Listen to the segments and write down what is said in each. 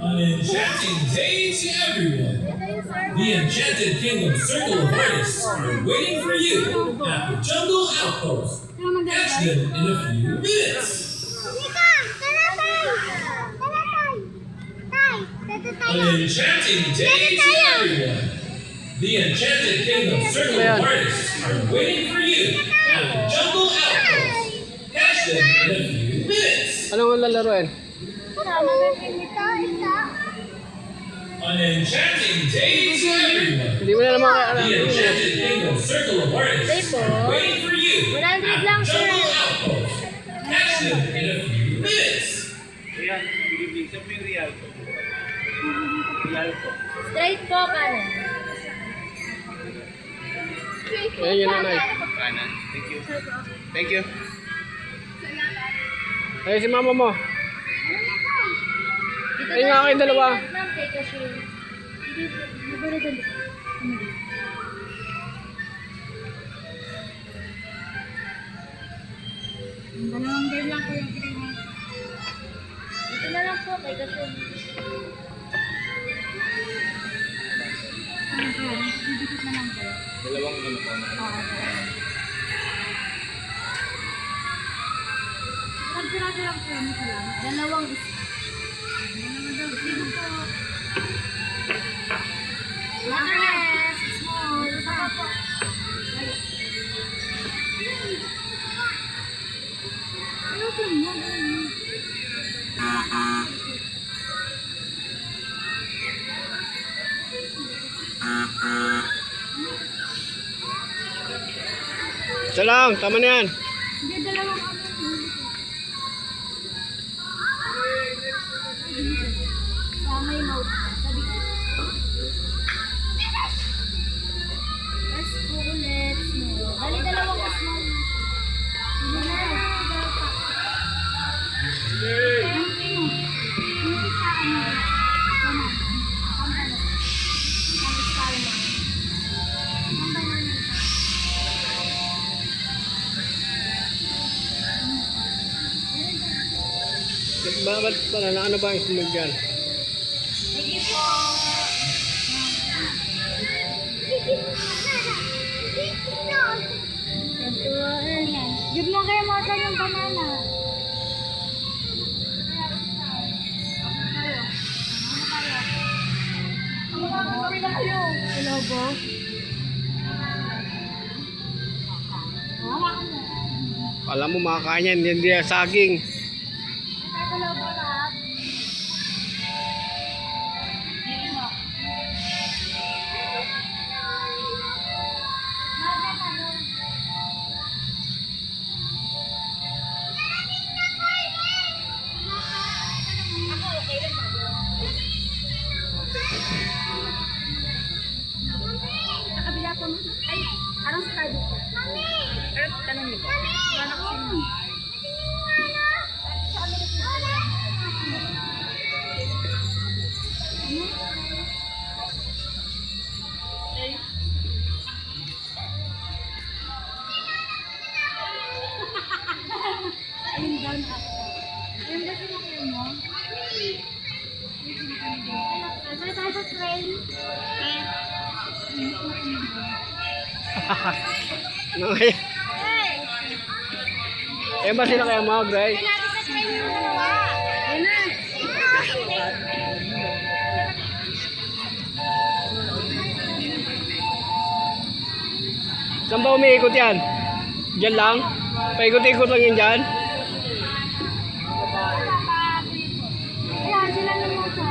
An enchanting day to everyone. The Enchanted Kingdom Circle of Artists are waiting for you at the Jungle Outpost. Catch them in a few minutes. An enchanting day to everyone. The Enchanted Kingdom Circle of Artists are waiting for you at the Jungle Outpost. Catch them in a few minutes. Anong lalaroin? An enchanting day to everyone. Hindi mo na naman The Enchanted Kingdom Circle of Artists are waiting for you at the Jungle Outpost. Catch them in a few minutes. Ayan, bigibig sa yung real ko. Real ko. Straight po, kanan. Ayan yun nanay. Kanan. Thank you. Thank you. Ay, si mama mo. Dito Ayun nga kayong dalawa. Ma'am, take a share. Dalawang game lang po yung pinag. Dito na lang po, take a share. Dito na lang po. Dalawang ano po. Pagpirado lang po yung isa lang. Dalawang isa. Dito po. Yes! Small. Saka po. Ano po mo? Isa lang, tama na yan. Hindi, dalawang ano. Sa may mouth. Sabi ko. Let's go ulit. Bali, dalawang small. Hindi na. Hindi sa ano. Ba't pala na ano ba ang sunog dyan? Sige po. Give mo kayo mo sa yung banana. Hello po. Alam mo makakain yan, hindi yan saging. Hello po lahat. Sa kabila po. Ay, parang sa kado po. Pero tanong niyo po. Wala ko sino. Ayun down ako. Ayun ba sinakyan mo? Saan tayo sa train? Ano kaya? Eh ba sila kaya mo, Gray? Ayun natin sa train yung dalawa. Ayun na. Saan ba umiikot yan? Diyan lang? Paikot-ikot lang yan dyan? Ayan, sila naman sa.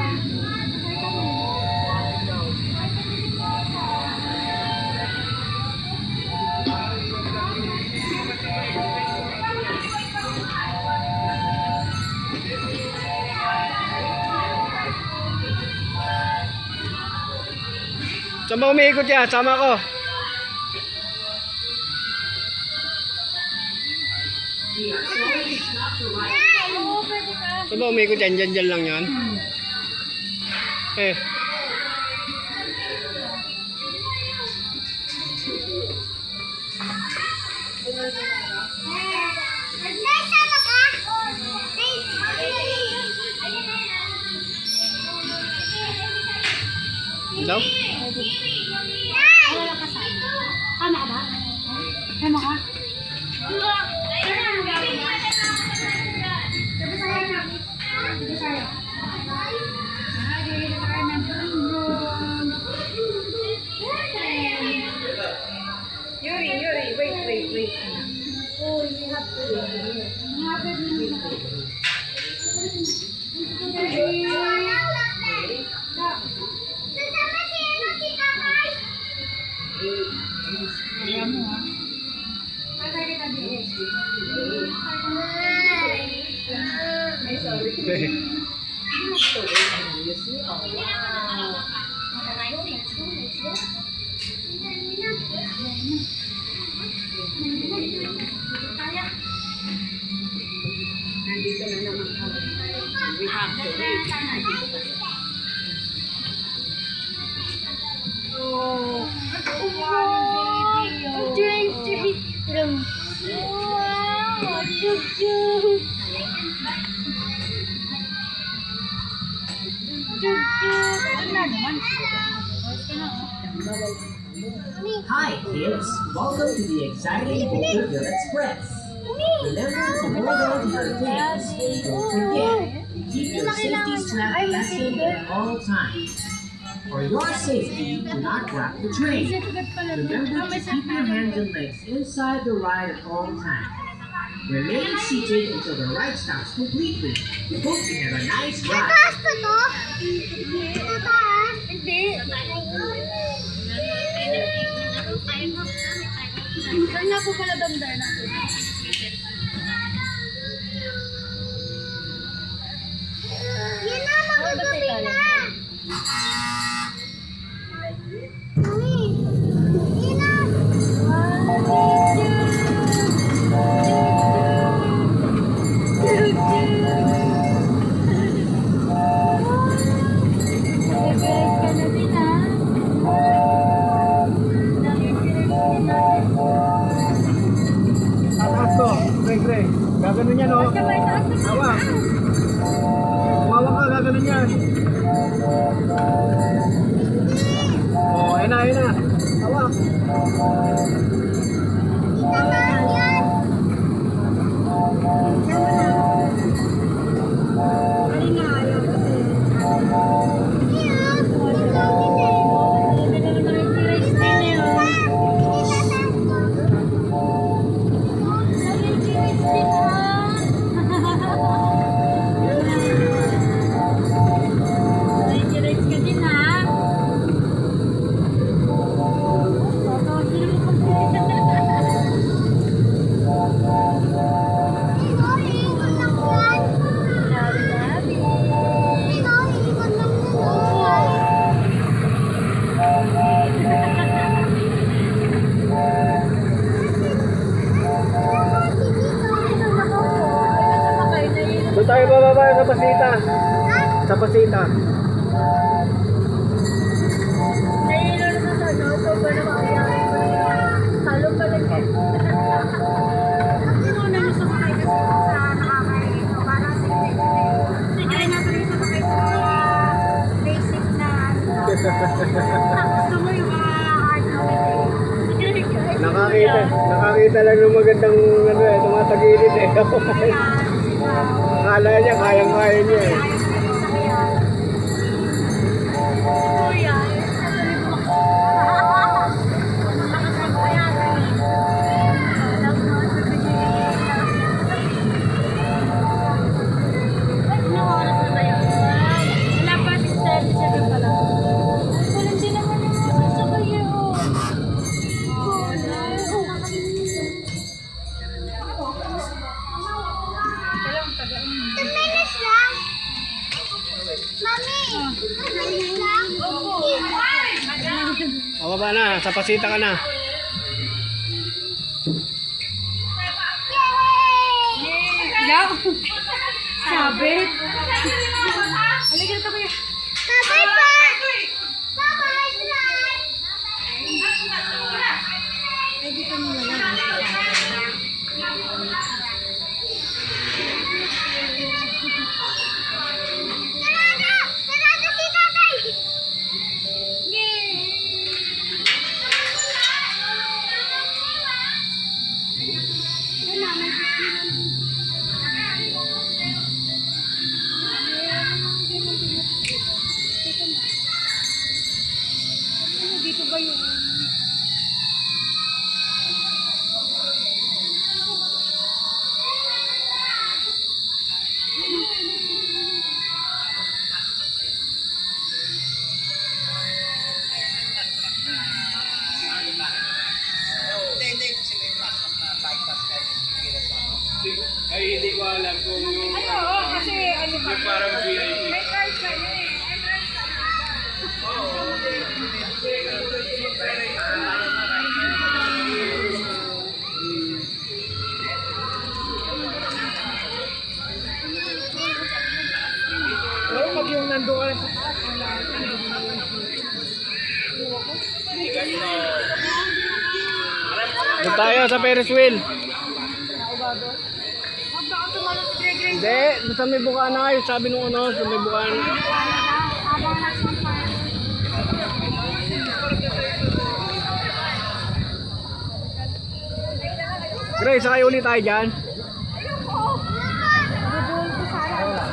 Saan ba umiikot yan? Sama ko. Saan ba umiikot yan? Dyan lang yan? Eh. Nasama ka? Daw? Wala ka sama. Sama ka ba? Sama ka? Yuri, wait. Oh, you have to Nandito na naman kami. We have to wait. Oh, baby. Wow, Juju. Hi kids, welcome to the exciting Boulderville Express. Remember to hold on to your things. Don't forget, keep your safety strap fastened at all times. For your safety, do not grab the train. Remember to keep your hands and legs inside the ride at all times. Remain seated until the ride stops completely. Hope you have a nice ride. Taas pa to? Taas? Hindi. Saan nga po pala bandar na po? Yan na, magagabi na! Mami, yan na! Nag-ride ka na din, ha? Taas ko. Greg. Gaganon yan, oh. Hawak. Hawak ka, gaganon yan. Oh, ayun na. Hawak. Doon tayo bababa sa Pasita. Sa Pasita. Nahihilo na sa ano, so ba na makayari ko na talo pa lang kayo. Ang una na sumakay kasi sa nakakain ko para sige. Ay, natuloy sumakay sa mga basic na ano. Gusto mo yung mga hard na Nakakita lang ng magandang ano eh, tumatagilid eh. Akala niya, kayang-kaya niya eh. Baba na, sa Pasita ka na. Sabit. Halika na tayo. Sabit pa! Sabit! Ay, dito mo na lang. Sarado si tatay! Dito ba yun? Ay, hindi ko alam kung yung... Ay, oo, kasi ano ba? Yung parang VIP. May card ka na eh. May card ka na. Pero pag yung nandun ka sa taas, doon tayo sa Ferris wheel. Huwag baka tumalot si Greg Greg. Hindi, doon sa may bukana kayo. Sabi nung ano, sa may bukana. Habang nasa fire. Grace, sakay ulit tayo dyan. Ayoko! Bubuhin ko sana.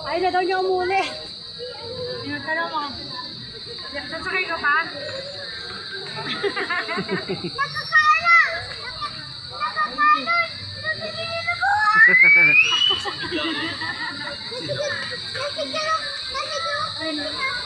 Ay, na daw niya umuli. Tinatanong mo. Sasakay ka pa? Nakakala! Nakakala! Natigilin ako! Nasigilok! Nasigilok!